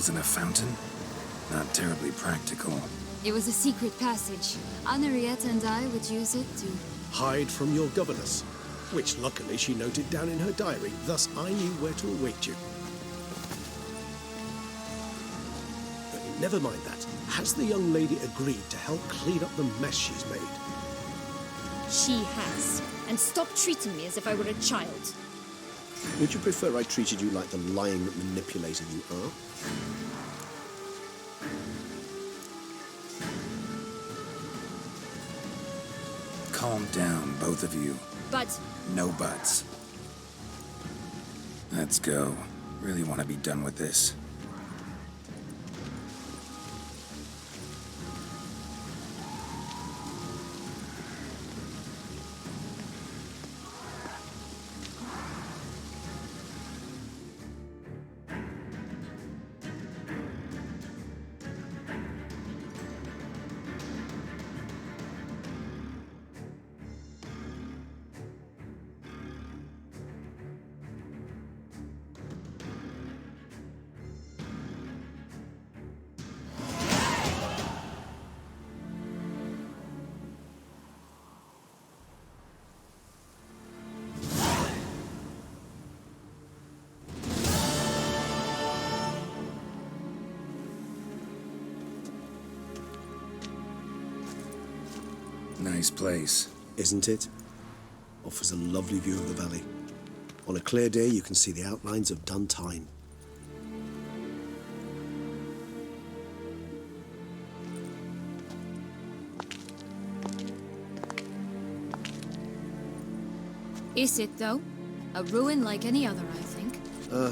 wasn't a fountain? Not terribly practical. It was a secret passage. Henriette and I would use it to... hide from your governess, which luckily she noted down in her diary, thus I knew where to await you. But never mind that. Has the young lady agreed to help clean up the mess she's made? She has. And stop treating me as if I were a child. Would you prefer I treated you like the lying manipulator you are? Calm down, both of you. But... No buts. Let's go. Really want to be done with this. Nice place. Isn't it? Offers a lovely view of the valley. On a clear day, you can see the outlines of Duntine. Is it, though? A ruin like any other, I think.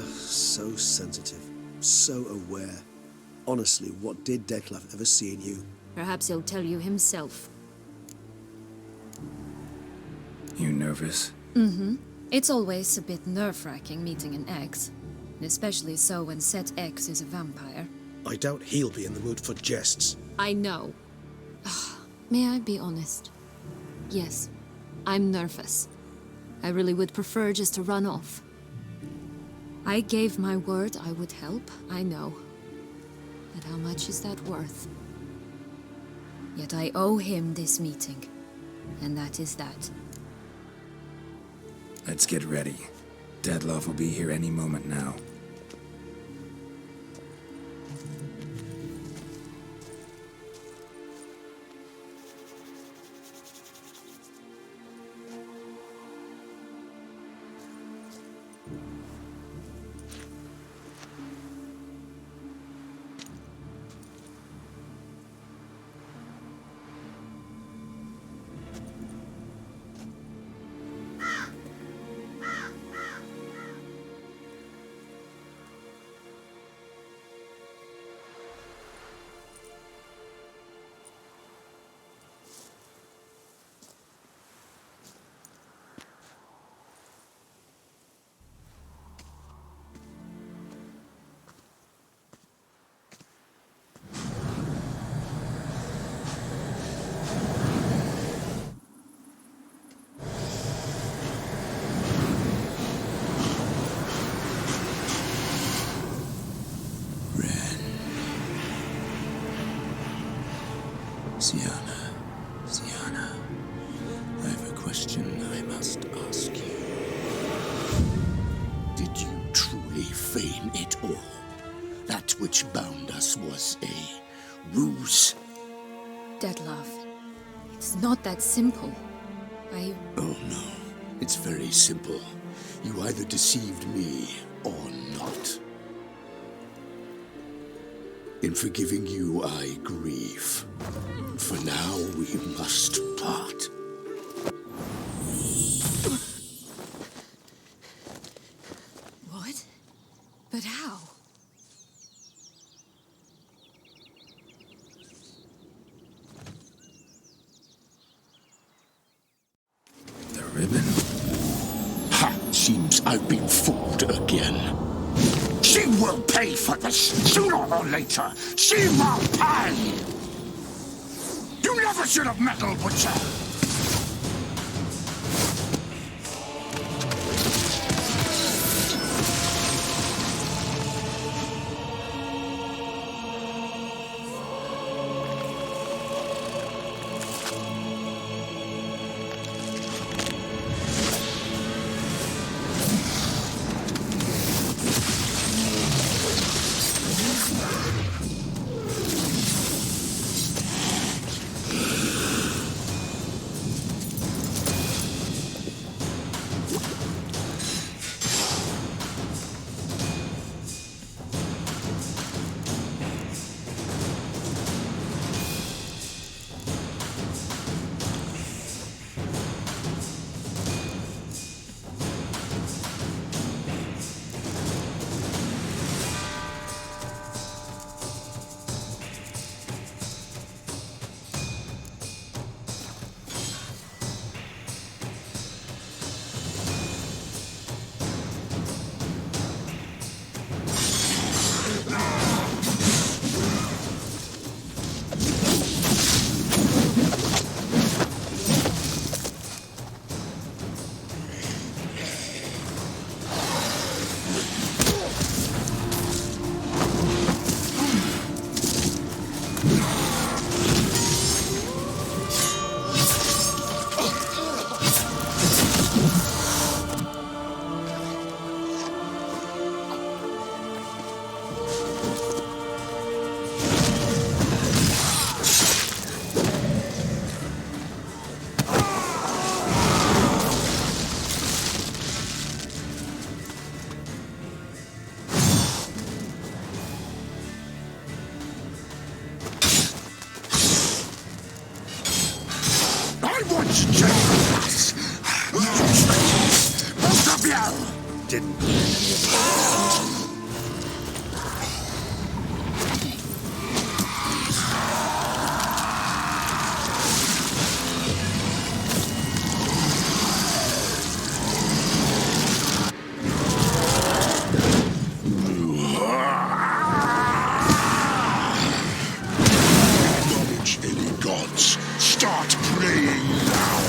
So sensitive. So aware. Honestly, what did Dettlaff ever see in you? Perhaps he'll tell you himself. You nervous? Mm-hmm. It's always a bit nerve-wracking meeting an ex. Especially so when said ex is a vampire. I doubt he'll be in the mood for jests. I know. May I be honest? Yes, I'm nervous. I really would prefer just to run off. I gave my word I would help, I know. But how much is that worth? Yet I owe him this meeting. And that is that. Let's get ready. Dettlaff will be here any moment now. Syanna, I have a question I must ask you. Did you truly feign it all? That which bound us was a ruse? Dettlaff, it's not that simple. Oh no, it's very simple. You either deceived me or not. In forgiving you, I grieve. For now, we must part. What? But how? The ribbon? Ha! Seems I've been fooled again. She will pay for this, sooner or later. She will pay! You never should have meddled with her! just both of you! Didn't plan any of that. Acknowledge any gods. Start praying now.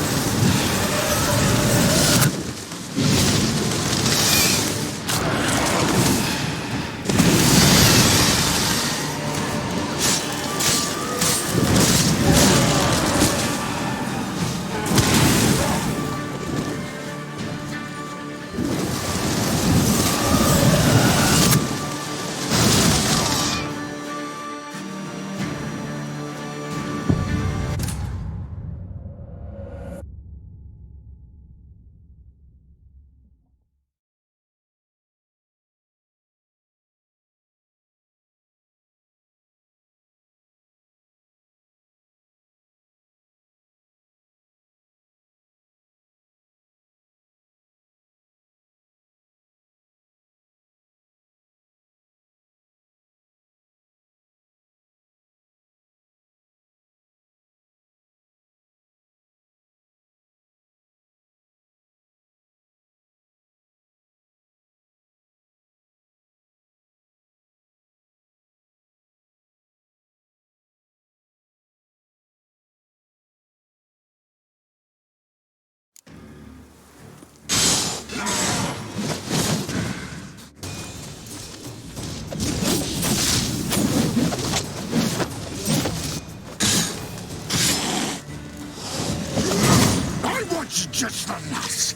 Just the lass.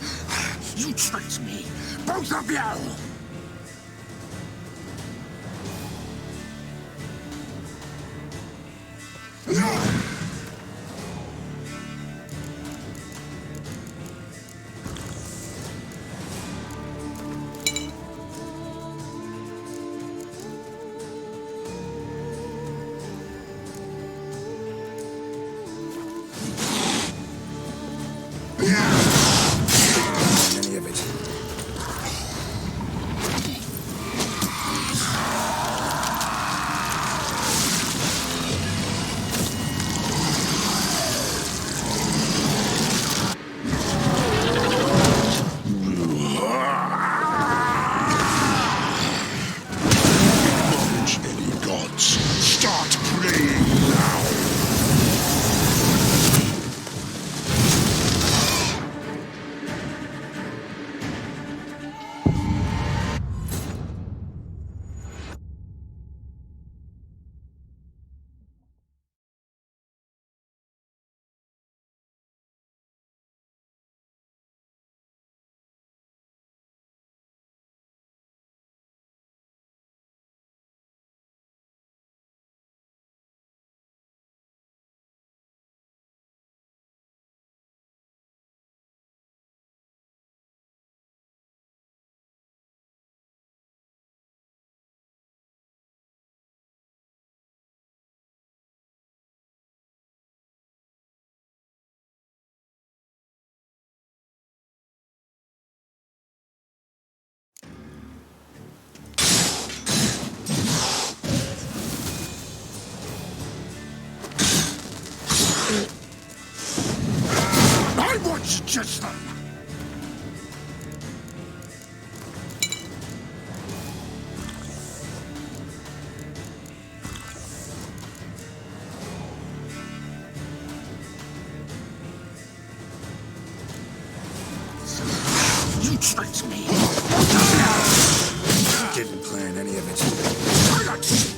You tricked me. Both of you! Any of it. Acknowledge any gods. Start praying now. I want to judge them. You tricked me. Didn't plan any of it. Silence!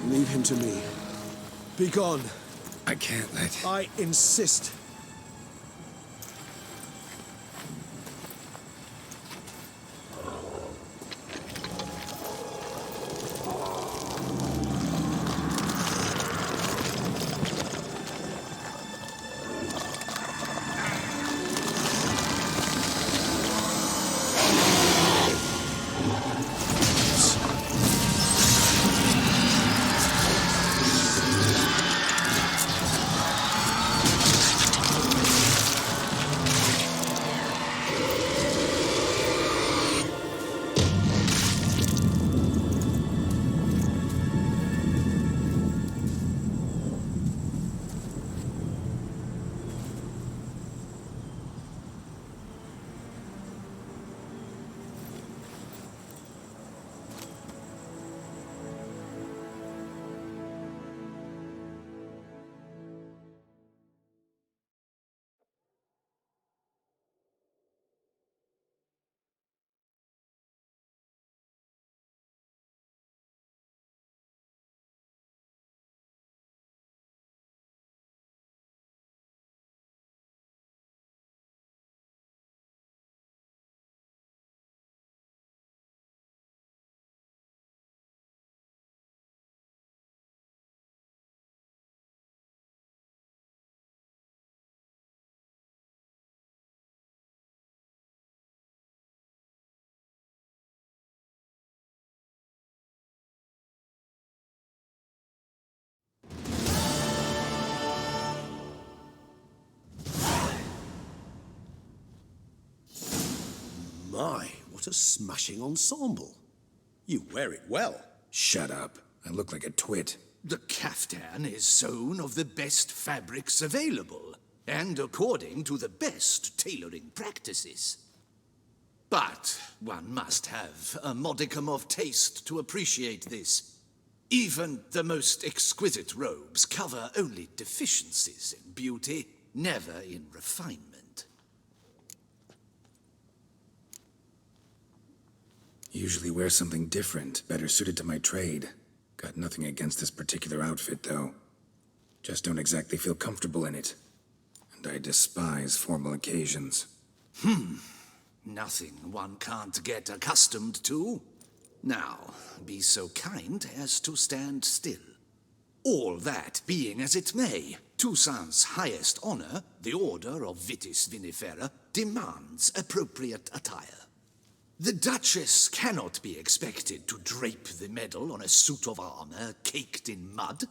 Leave him to me. Be gone. I can't let... I insist. My, what a smashing ensemble. You wear it well. Shut up. I look like a twit. The caftan is sewn of the best fabrics available, and according to the best tailoring practices. But one must have a modicum of taste to appreciate this. Even the most exquisite robes cover only deficiencies in beauty, never in refinement. Usually wear something different, better suited to my trade. Got nothing against this particular outfit, though. Just don't exactly feel comfortable in it. And I despise formal occasions. Nothing one can't get accustomed to. Now, be so kind as to stand still. All that being as it may, Toussaint's highest honor, the Order of Vitis Vinifera, demands appropriate attire. The Duchess cannot be expected to drape the medal on a suit of armor caked in mud.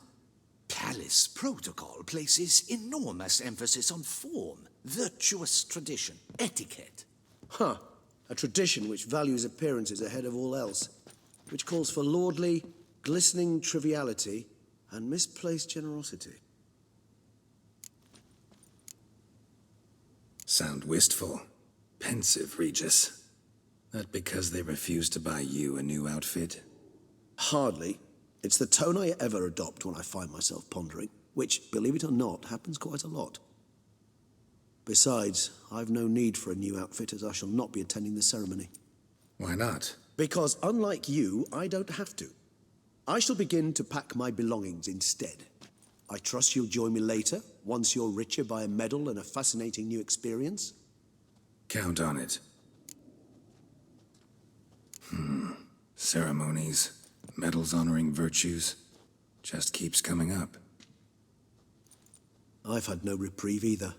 Palace protocol places enormous emphasis on form, virtuous tradition, etiquette. Huh. A tradition which values appearances ahead of all else. Which calls for lordly, glistening triviality and misplaced generosity. Sound wistful. Pensive, Regis. That because they refused to buy you a new outfit? Hardly. It's the tone I ever adopt when I find myself pondering, which, believe it or not, happens quite a lot. Besides, I've no need for a new outfit as I shall not be attending the ceremony. Why not? Because unlike you, I don't have to. I shall begin to pack my belongings instead. I trust you'll join me later, once you're richer by a medal and a fascinating new experience? Count on it. Ceremonies, medals honoring virtues, just keeps coming up. I've had no reprieve either.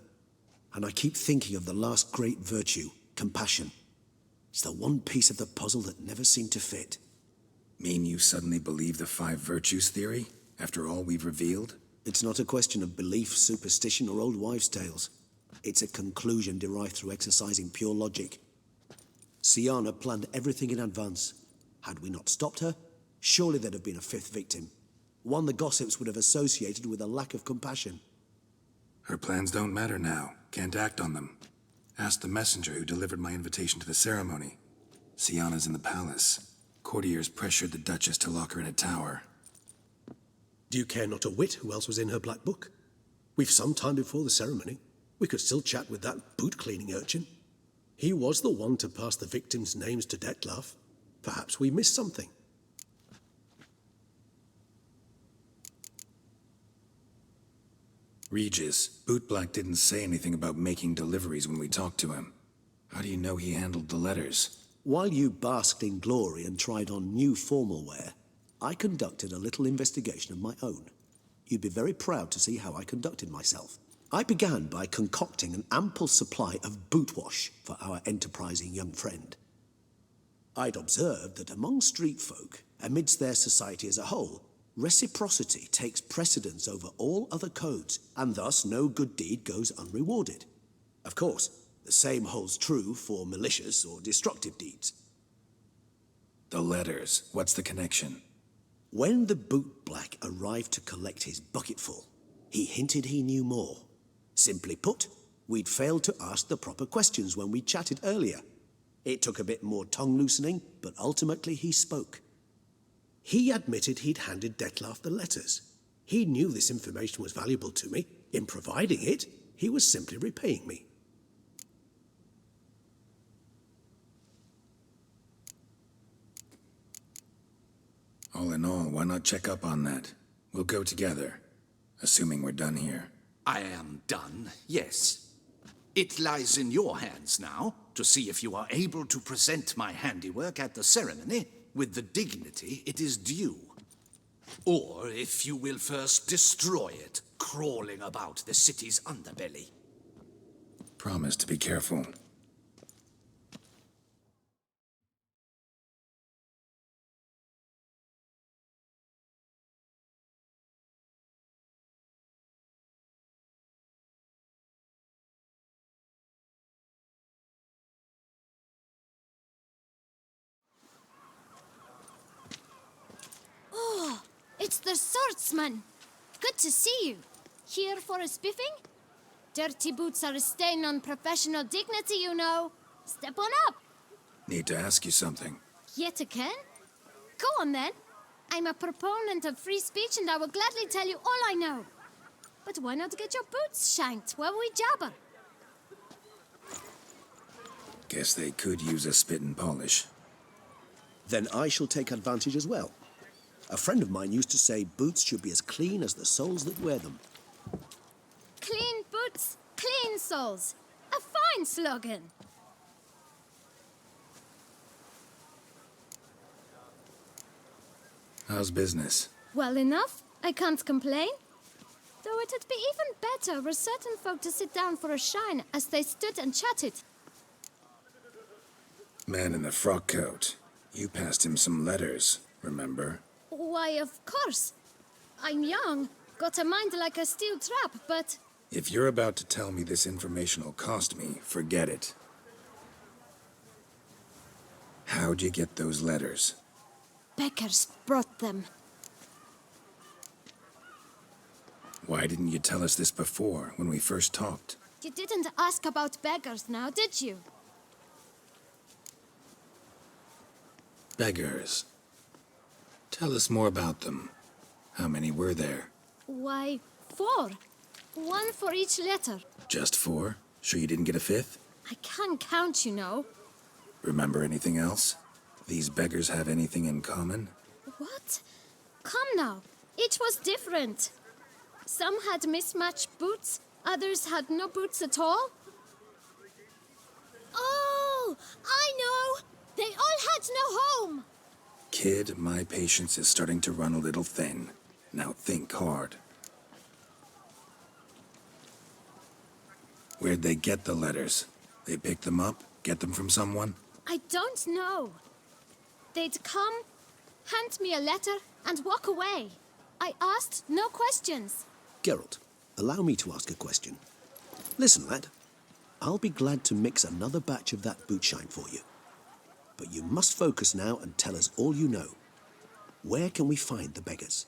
And I keep thinking of the last great virtue, compassion. It's the one piece of the puzzle that never seemed to fit. Mean you suddenly believe the 5 virtues theory, after all we've revealed? It's not a question of belief, superstition, or old wives' tales. It's a conclusion derived through exercising pure logic. Syanna planned everything in advance. Had we not stopped her, surely there'd have been a 5th victim. One the gossips would have associated with a lack of compassion. Her plans don't matter now. Can't act on them. Asked the messenger who delivered my invitation to the ceremony. Syanna's in the palace. Courtiers pressured the Duchess to lock her in a tower. Do you care not a whit who else was in her black book? We've some time before the ceremony. We could still chat with that boot-cleaning urchin. He was the one to pass the victims' names to Dettlaff. Perhaps we missed something. Regis, Bootblack didn't say anything about making deliveries when we talked to him. How do you know he handled the letters? While you basked in glory and tried on new formal wear, I conducted a little investigation of my own. You'd be very proud to see how I conducted myself. I began by concocting an ample supply of boot wash for our enterprising young friend. I'd observed that among street folk, amidst their society as a whole, reciprocity takes precedence over all other codes, and thus no good deed goes unrewarded. Of course, the same holds true for malicious or destructive deeds. The letters, what's the connection? When the bootblack arrived to collect his bucketful, he hinted he knew more. Simply put, we'd failed to ask the proper questions when we chatted earlier. It took a bit more tongue-loosening, but ultimately he spoke. He admitted he'd handed Dettlaff the letters. He knew this information was valuable to me. In providing it, he was simply repaying me. All in all, why not check up on that? We'll go together, assuming we're done here. I am done, yes. It lies in your hands now to see if you are able to present my handiwork at the ceremony with the dignity it is due. Or if you will first destroy it, crawling about the city's underbelly. Promise to be careful. It's the swordsman. Good to see you. Here for a spiffing? Dirty boots are a stain on professional dignity, you know. Step on up. Need to ask you something. Yet again? Go on then. I'm a proponent of free speech and I will gladly tell you all I know. But why not get your boots shanked while we jabber? Guess they could use a spit and polish. Then I shall take advantage as well. A friend of mine used to say boots should be as clean as the soles that wear them. Clean boots, clean soles. A fine slogan. How's business? Well enough. I can't complain. Though it'd be even better were certain folk to sit down for a shine as they stood and chatted. Man in the frock coat. You passed him some letters, remember? Why, of course. I'm young, got a mind like a steel trap, but... If you're about to tell me this information will cost me, forget it. How'd you get those letters? Beggars brought them. Why didn't you tell us this before, when we first talked? You didn't ask about beggars now, did you? Beggars. Tell us more about them. How many were there? Why, 4. 1 for each letter. Just 4? Sure you didn't get a 5th? I can't count, you know. Remember anything else? These beggars have anything in common? What? Come now. Each was different. Some had mismatched boots, others had no boots at all. Oh, I know! They all had no home! Kid, my patience is starting to run a little thin. Now think hard. Where'd they get the letters? They pick them up? Get them from someone? I don't know. They'd come, hand me a letter, and walk away. I asked no questions. Geralt, allow me to ask a question. Listen, lad. I'll be glad to mix another batch of that bootshine for you. But you must focus now and tell us all you know. Where can we find the beggars?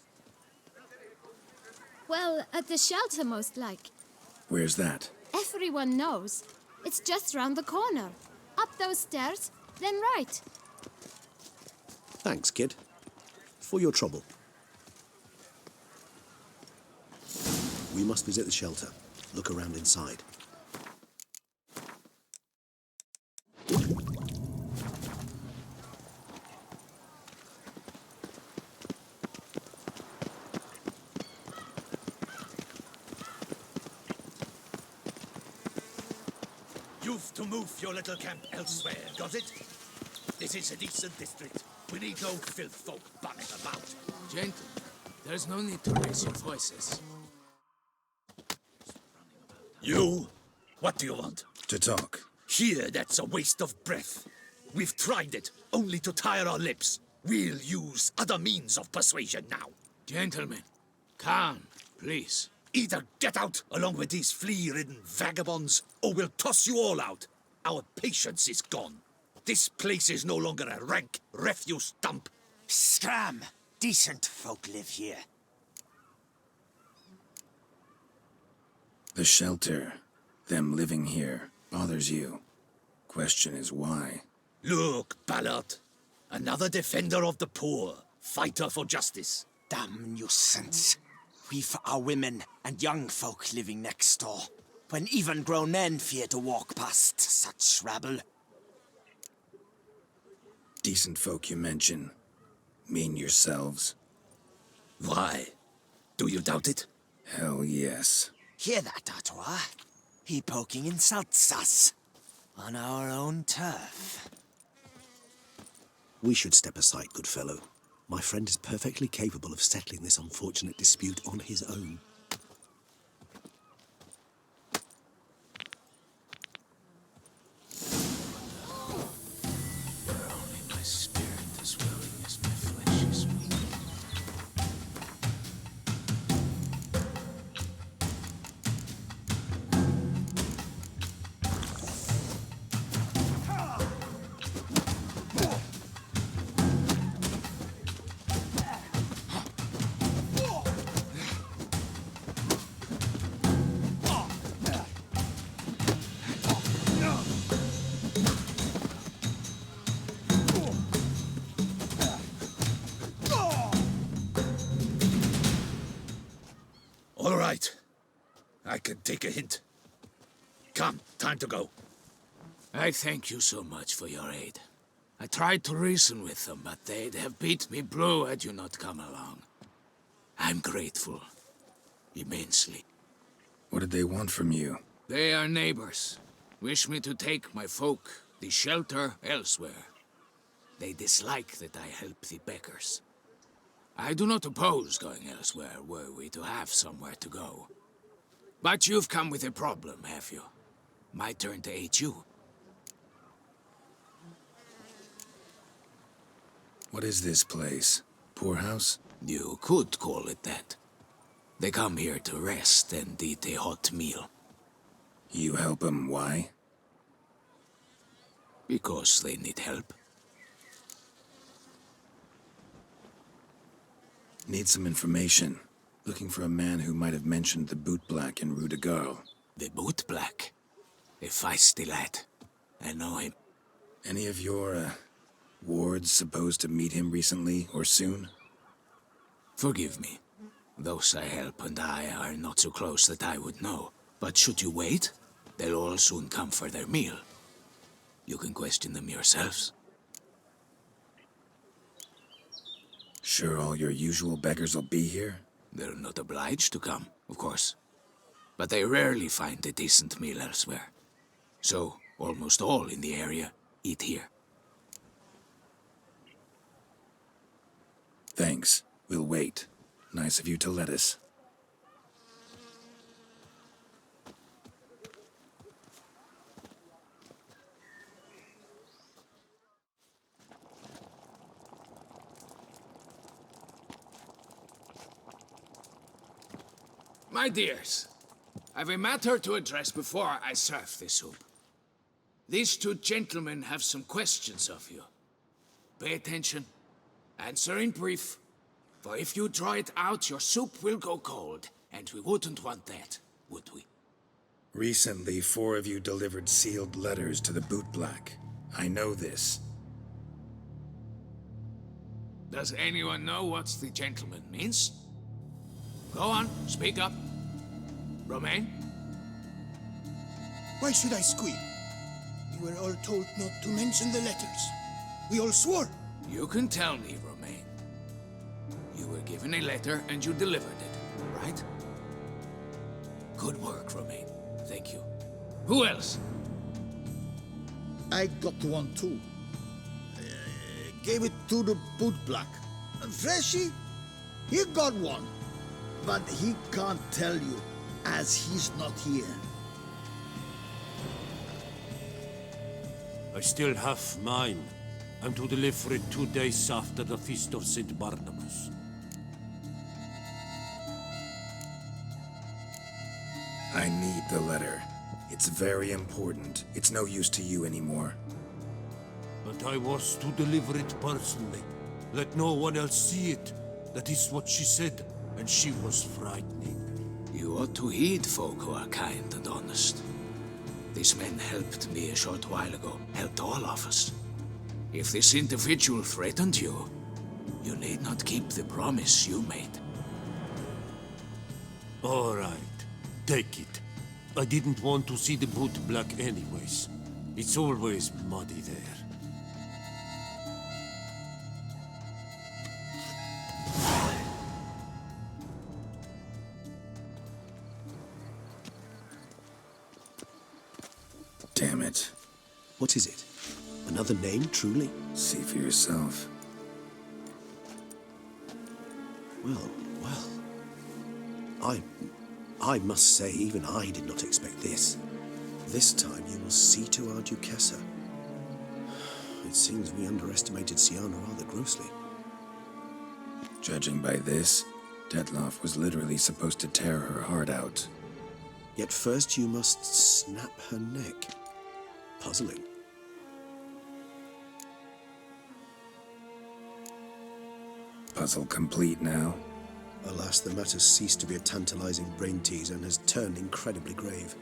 Well, at the shelter, most like. Where's that? Everyone knows. It's just round the corner. Up those stairs, then right. Thanks, kid. For your trouble. We must visit the shelter. Look around inside. You've to move your little camp elsewhere, got it? This is a decent district. We need no filth folk bunning about. Gentlemen, there's no need to raise your voices. You? What do you want? To talk. Here, that's a waste of breath. We've tried it, only to tire our lips. We'll use other means of persuasion now. Gentlemen, calm, please. Either get out along with these flea-ridden vagabonds, or we'll toss you all out. Our patience is gone. This place is no longer a rank refuse dump. Scram! Decent folk live here. The shelter, them living here, bothers you. Question is why. Look, Ballard. Another defender of the poor. Fighter for justice. Damn nuisance. We've our women and young folk living next door, when even grown men fear to walk past such rabble. Decent folk you mention. Mean yourselves? Why? Do you doubt it? Hell yes. Hear that, Artois? He poking insults us. On our own turf. We should step aside, good fellow. My friend is perfectly capable of settling this unfortunate dispute on his own. Only my spirit is willing as my flesh is weak. All right. I can take a hint. Come, time to go. I thank you so much for your aid. I tried to reason with them, but they'd have beat me blue had you not come along. I'm grateful. Immensely. What did they want from you? They are neighbors. Wish me to take my folk, the shelter, elsewhere. They dislike that I help the beggars. I do not oppose going elsewhere, were we to have somewhere to go. But you've come with a problem, have you? My turn to aid you. What is this place? Poorhouse? You could call it that. They come here to rest and eat a hot meal. You help them, why? Because they need help. Need some information. Looking for a man who might have mentioned the boot black in Rue de Garl. The boot black? A feisty lad. I know him. Any of your, wards supposed to meet him recently or soon? Forgive me. Those I help and I are not so close that I would know. But should you wait, they'll all soon come for their meal. You can question them yourselves. Sure all your usual beggars will be here? They're not obliged to come, of course. But they rarely find a decent meal elsewhere. So, almost all in the area eat here. Thanks. We'll wait. Nice of you to let us. My dears, I've a matter to address before I serve the soup. These two gentlemen have some questions of you. Pay attention. Answer in brief. For if you draw it out, your soup will go cold. And we wouldn't want that, would we? Recently, 4 of you delivered sealed letters to the Bootblack. I know this. Does anyone know what the gentleman means? Go on, speak up. Romain? Why should I squeal? We were all told not to mention the letters. We all swore. You can tell me, Romain. You were given a letter and you delivered it, right? Good work, Romain. Thank you. Who else? I got one too. Gave it to the Bootblack. Freshy, he got one. But he can't tell you, as he's not here. I still have mine. I'm to deliver it 2 days after the Feast of St. Barnabas. I need the letter. It's very important. It's no use to you anymore. But I was to deliver it personally. Let no one else see it. That is what she said, and she was frightening. You ought to heed folk who are kind and honest. These men helped me a short while ago, helped all of us. If this individual threatened you, you need not keep the promise you made. All right, take it. I didn't want to see the Bootblack anyways. It's always muddy there. Damn it. What is it? Another name, truly? See for yourself. Well. I must say, even I did not expect this. This time you will see to our Duchessa. It seems we underestimated Syanna rather grossly. Judging by this, Dettlaff was literally supposed to tear her heart out. Yet first you must snap her neck. Puzzling. Puzzle complete now. Alas, the matter's ceased to be a tantalizing brain teaser and has turned incredibly grave.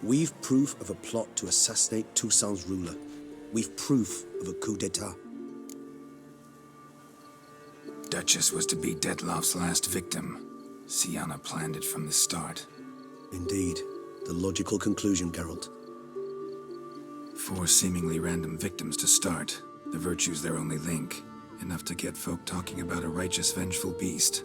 We've proof of a plot to assassinate Toussaint's ruler. We've proof of a coup d'etat. Duchess was to be Dettlaff's last victim. Syanna planned it from the start. Indeed. The logical conclusion, Geralt. 4 seemingly random victims to start. The virtue's their only link. Enough to get folk talking about a righteous, vengeful beast.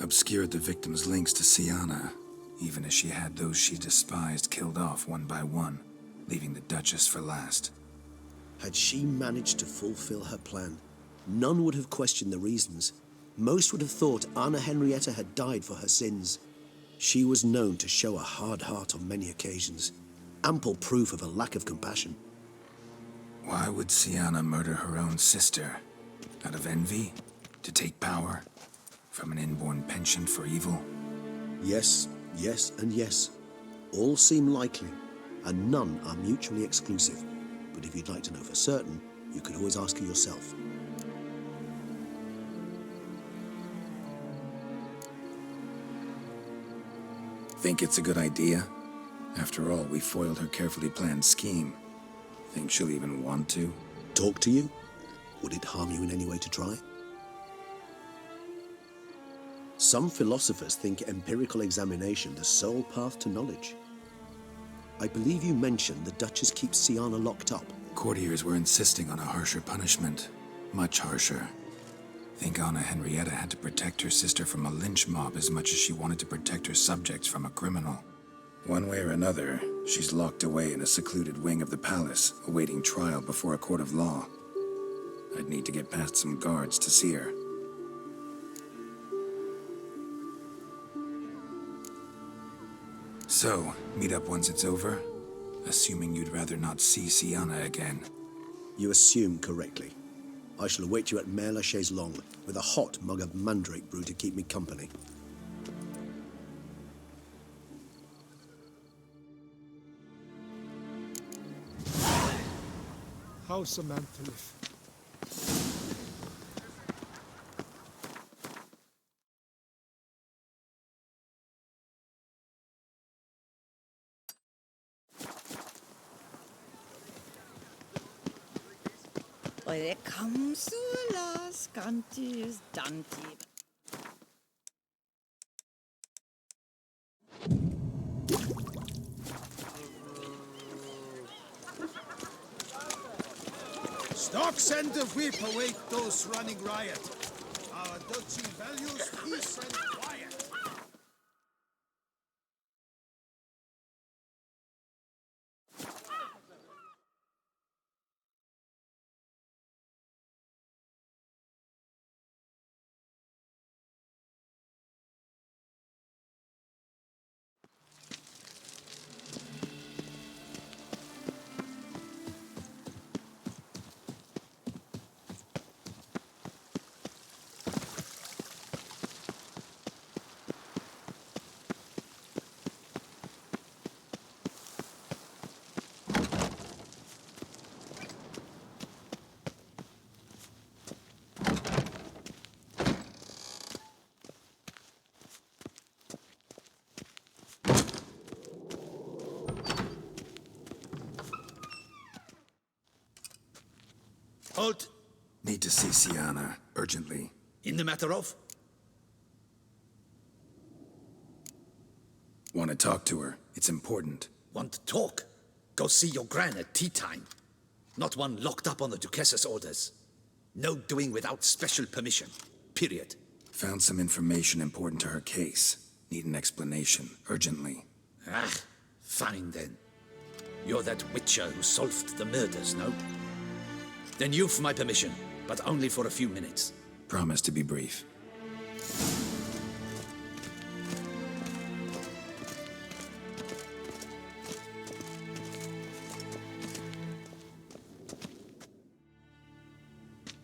Obscured the victims' links to Syanna, even as she had those she despised killed off one by one, leaving the Duchess for last. Had she managed to fulfill her plan, none would have questioned the reasons. Most would have thought Anna Henrietta had died for her sins. She was known to show a hard heart on many occasions. Ample proof of a lack of compassion. Why would Syanna murder her own sister? Out of envy? To take power? From an inborn penchant for evil? Yes, and yes. All seem likely, and none are mutually exclusive. But if you'd like to know for certain, you could always ask her yourself. Think it's a good idea? After all, we foiled her carefully planned scheme. Think she'll even want to? Talk to you? Would it harm you in any way to try? Some philosophers think empirical examination the sole path to knowledge. I believe you mentioned the Duchess keeps Syanna locked up. Courtiers were insisting on a harsher punishment. Much harsher. Think Anna Henrietta had to protect her sister from a lynch mob as much as she wanted to protect her subjects from a criminal. One way or another, she's locked away in a secluded wing of the palace, awaiting trial before a court of law. I'd need to get past some guards to see her. So, meet up once it's over? Assuming you'd rather not see Syanna again. You assume correctly. I shall await you at Mère la Chaise Longue, with a hot mug of mandrake brew to keep me company. How's a man to live? Oire kamsulas cantis danti. Stocks and the whip await those running riot. Our duchy values peace and quiet. Halt! Need to see Syanna, urgently. In the matter of? Want to talk to her. It's important. Want to talk? Go see your gran at tea time. Not one locked up on the Duchess's orders. No doing without special permission. Period. Found some information important to her case. Need an explanation, urgently. Ah, fine then. You're that witcher who solved the murders, no? Then you've my permission, but only for a few minutes. Promise to be brief.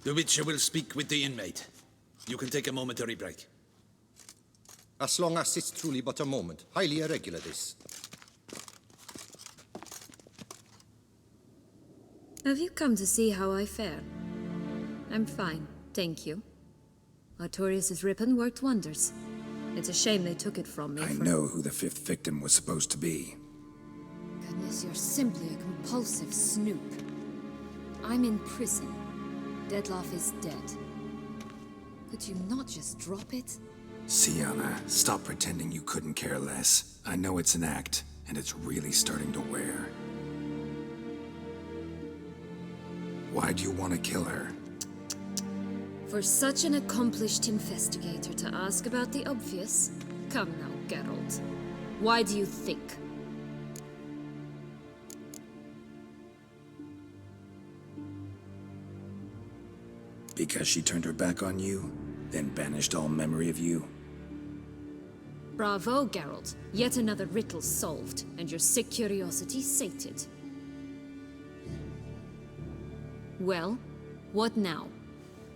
The Witcher will speak with the inmate. You can take a momentary break. As long as it's truly but a moment. Highly irregular, this. Have you come to see how I fare? I'm fine, thank you. Artorius' ribbon worked wonders. It's a shame they took it from me. I know who the fifth victim was supposed to be. Goodness, you're simply a compulsive snoop. I'm in prison. Dettlaff is dead. Could you not just drop it? Syanna, stop pretending you couldn't care less. I know it's an act, and it's really starting to wear. Why do you want to kill her? For such an accomplished investigator to ask about the obvious? Come now, Geralt. Why do you think? Because she turned her back on you, then banished all memory of you? Bravo, Geralt. Yet another riddle solved, and your sick curiosity sated. Well, what now?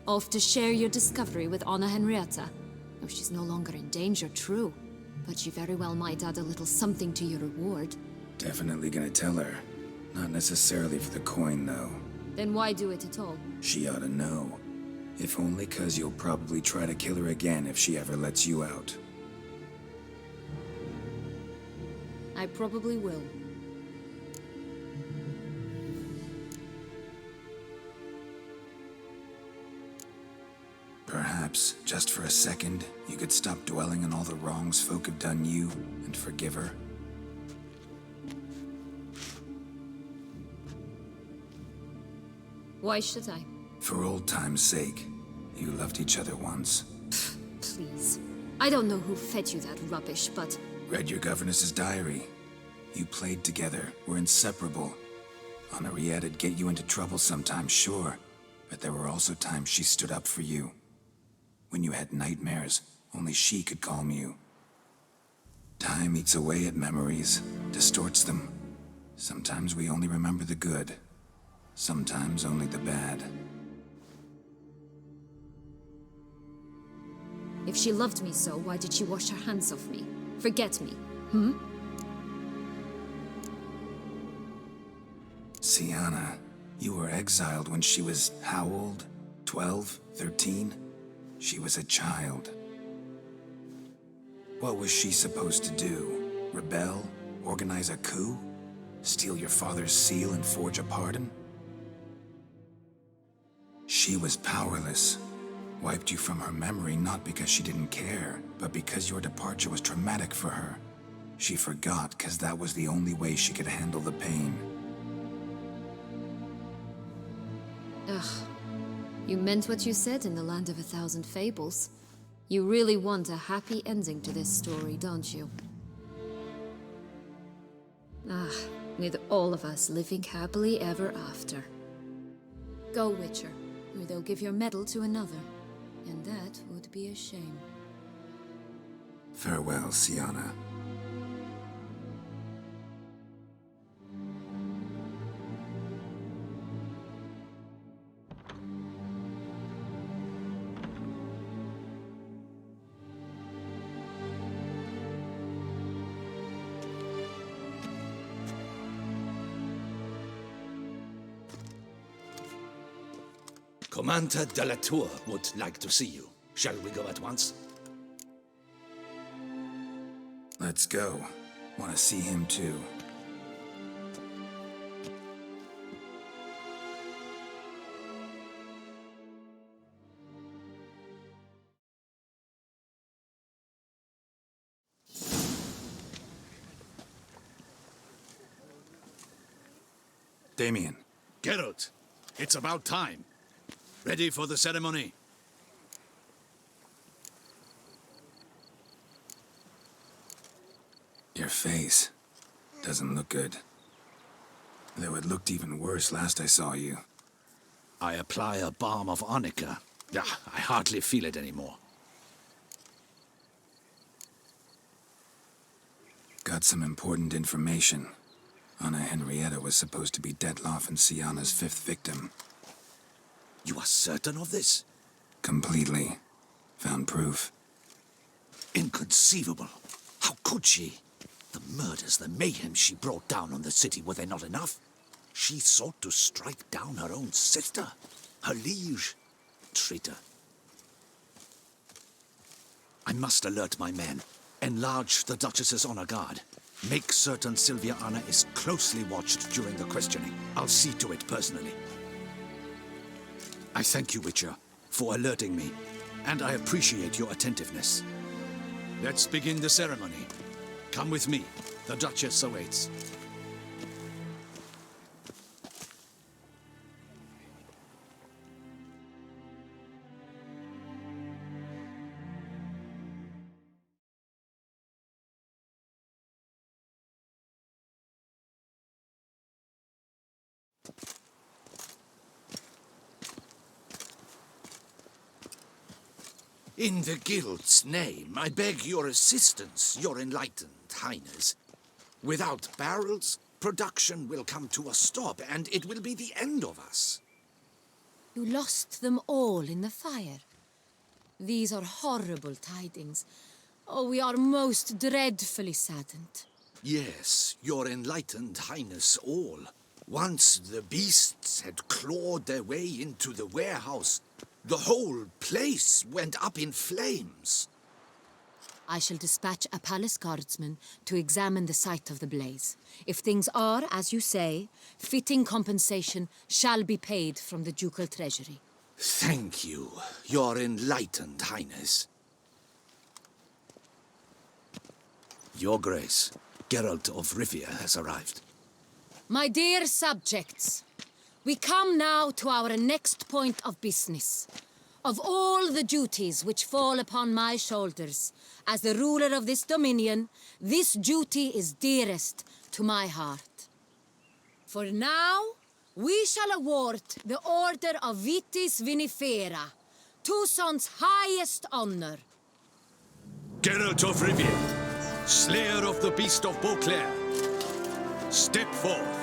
Off to share your discovery with Anna Henrietta? Oh, she's no longer in danger, true. But she very well might add a little something to your reward. Definitely gonna tell her. Not necessarily for the coin, though. Then why do it at all? She ought to know. If only 'cause you'll probably try to kill her again if she ever lets you out. I probably will. Perhaps, just for a second, you could stop dwelling on all the wrongs folk have done you and forgive her. Why should I? For old time's sake. You loved each other once. Please. I don't know who fed you that rubbish, but... Read your governess's diary. You played together, were inseparable. Henriette'd get you into trouble sometimes, sure. But there were also times she stood up for you. When you had nightmares, only she could calm you. Time eats away at memories, distorts them. Sometimes we only remember the good. Sometimes only the bad. If she loved me so, why did she wash her hands off me? Forget me, hmm? Syanna, you were exiled when she was how old? 12? 13? She was a child. What was she supposed to do? Rebel? Organize a coup? Steal your father's seal and forge a pardon? She was powerless. Wiped you from her memory not because she didn't care, but because your departure was traumatic for her. She forgot because that was the only way she could handle the pain. Ugh. You meant what you said in the Land of 1,000 Fables. You really want a happy ending to this story, don't you? Ah, with all of us living happily ever after. Go, Witcher, or they'll give your medal to another. And that would be a shame. Farewell, Syanna. Commander Dettlaff would like to see you. Shall we go at once? Let's go. Want to see him too. Damien. Geralt, it's about time. Ready for the ceremony? Your face doesn't look good. Though it looked even worse last I saw you. I apply a balm of arnica. I hardly feel it anymore. Got some important information. Anna Henrietta was supposed to be Dettlaff and Syanna's 5th victim. You are certain of this? Completely. Found proof. Inconceivable. How could she? The murders, the mayhem she brought down on the city, were they not enough? She sought to strike down her own sister, her liege. Traitor. I must alert my men. Enlarge the Duchess's honor guard. Make certain Sylvia Anna is closely watched during the questioning. I'll see to it personally. I thank you, Witcher, for alerting me, and I appreciate your attentiveness. Let's begin the ceremony. Come with me. The Duchess awaits. In the Guild's name, I beg your assistance, your enlightened highness. Without barrels, production will come to a stop, and it will be the end of us. You lost them all in the fire. These are horrible tidings. Oh, we are most dreadfully saddened. Yes, your enlightened highness all. Once the beasts had clawed their way into the warehouse, the whole place went up in flames. I shall dispatch a palace guardsman to examine the site of the blaze. If things are, as you say, fitting compensation shall be paid from the ducal treasury. Thank you, your enlightened highness. Your Grace, Geralt of Rivia has arrived. My dear subjects, we come now to our next point of business. Of all the duties which fall upon my shoulders, as the ruler of this dominion, this duty is dearest to my heart. For now, we shall award the Order of Vitis Vinifera, Tucson's highest honor. Geralt of Rivia, slayer of the Beast of Beauclair, step forth.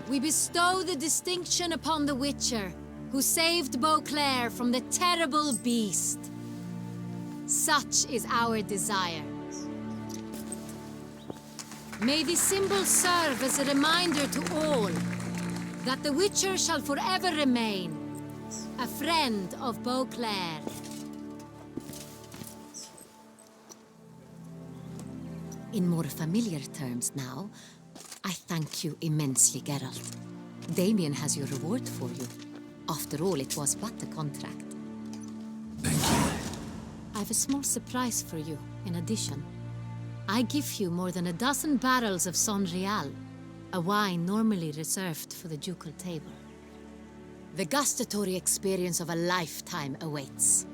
We bestow the distinction upon the Witcher, who saved Beauclair from the terrible beast. Such is our desire. May the symbol serve as a reminder to all that the Witcher shall forever remain a friend of Beauclair. In more familiar terms now, I thank you immensely, Geralt. Damien has your reward for you. After all, it was but a contract. Thank you. I have a small surprise for you, in addition. I give you more than a dozen barrels of Sonreal, a wine normally reserved for the ducal table. The gustatory experience of a lifetime awaits.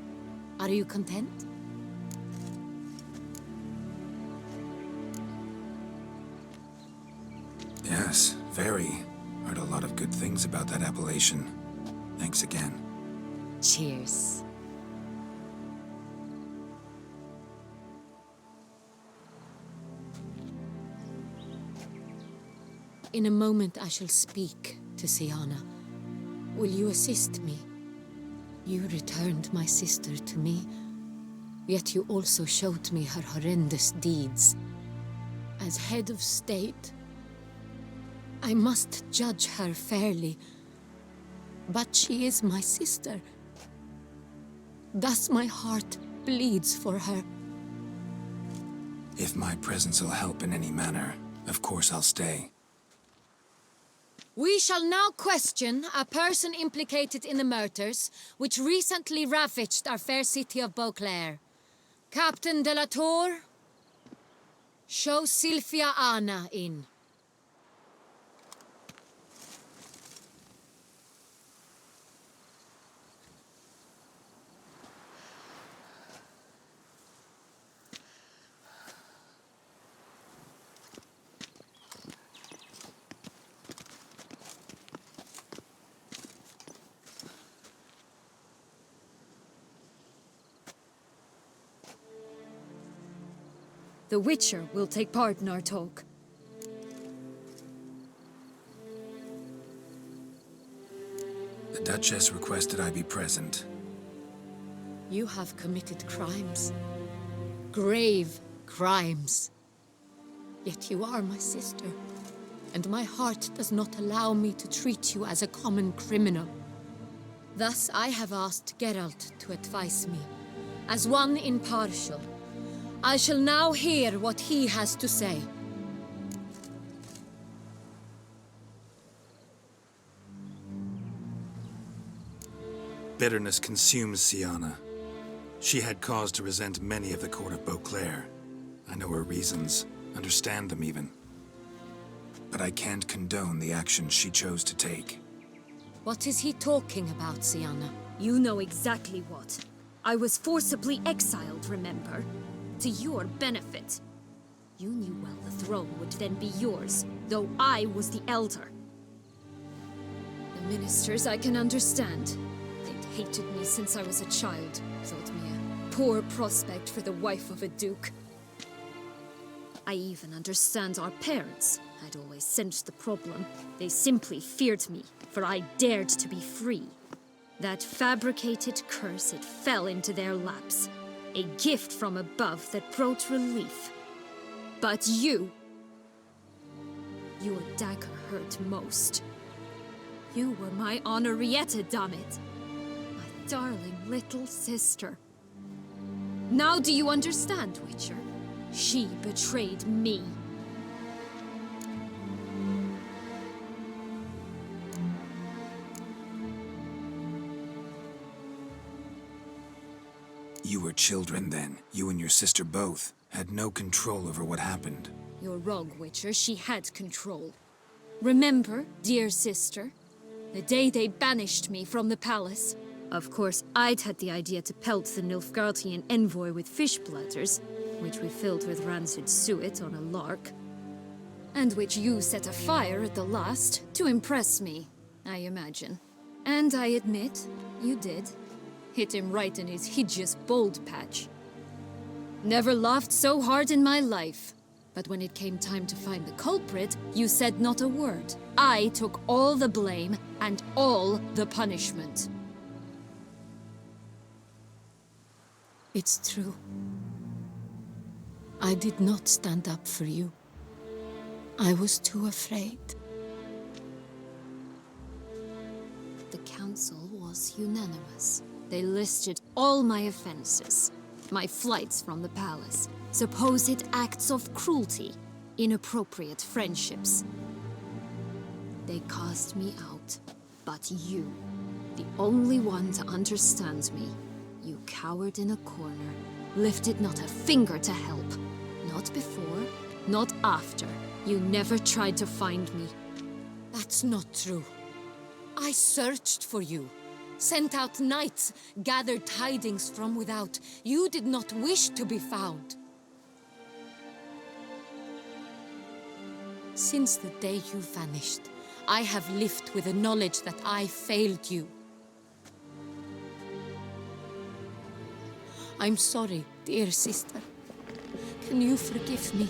Are you content? Yes, very. Heard a lot of good things about that appellation. Thanks again. Cheers. In a moment I shall speak to Syanna. Will you assist me? You returned my sister to me, yet you also showed me her horrendous deeds. As head of state, I must judge her fairly, but she is my sister. Thus my heart bleeds for her. If my presence will help in any manner, of course I'll stay. We shall now question a person implicated in the murders which recently ravaged our fair city of Beauclair. Captain de la Tour, show Sylvia Anna in. The Witcher will take part in our talk. The Duchess requested I be present. You have committed crimes. Grave crimes. Yet you are my sister, and my heart does not allow me to treat you as a common criminal. Thus I have asked Geralt to advise me, as one impartial. I shall now hear what he has to say. Bitterness consumes Syanna. She had cause to resent many of the court of Beauclair. I know her reasons, understand them even. But I can't condone the actions she chose to take. What is he talking about, Syanna? You know exactly what. I was forcibly exiled, remember? To your benefit. You knew well the throne would then be yours, though I was the elder. The ministers I can understand. They'd hated me since I was a child, thought me a poor prospect for the wife of a duke. I even understand our parents. I'd always sensed the problem. They simply feared me, for I dared to be free. That fabricated curse, it fell into their laps. A gift from above that brought relief. But you... Your dagger hurt most. You were my Henrietta, dammit. My darling little sister. Now do you understand, Witcher? She betrayed me. You were children then. You and your sister both had no control over what happened. You're wrong, Witcher. She had control. Remember, dear sister, the day they banished me from the palace? Of course, I'd had the idea to pelt the Nilfgaardian envoy with fish bladders, which we filled with rancid suet on a lark, and which you set afire at the last to impress me, I imagine. And I admit, you did. Hit him right in his hideous bald patch. Never laughed so hard in my life. But when it came time to find the culprit, you said not a word. I took all the blame and all the punishment. It's true. I did not stand up for you. I was too afraid. The council was unanimous. They listed all my offenses. My flights from the palace, supposed acts of cruelty, inappropriate friendships. They cast me out, but you, the only one to understand me, you cowered in a corner, lifted not a finger to help. Not before, not after. You never tried to find me. That's not true. I searched for you, sent out knights, gathered tidings from without. You did not wish to be found. Since the day you vanished, I have lived with the knowledge that I failed you. I'm sorry, dear sister. Can you forgive me?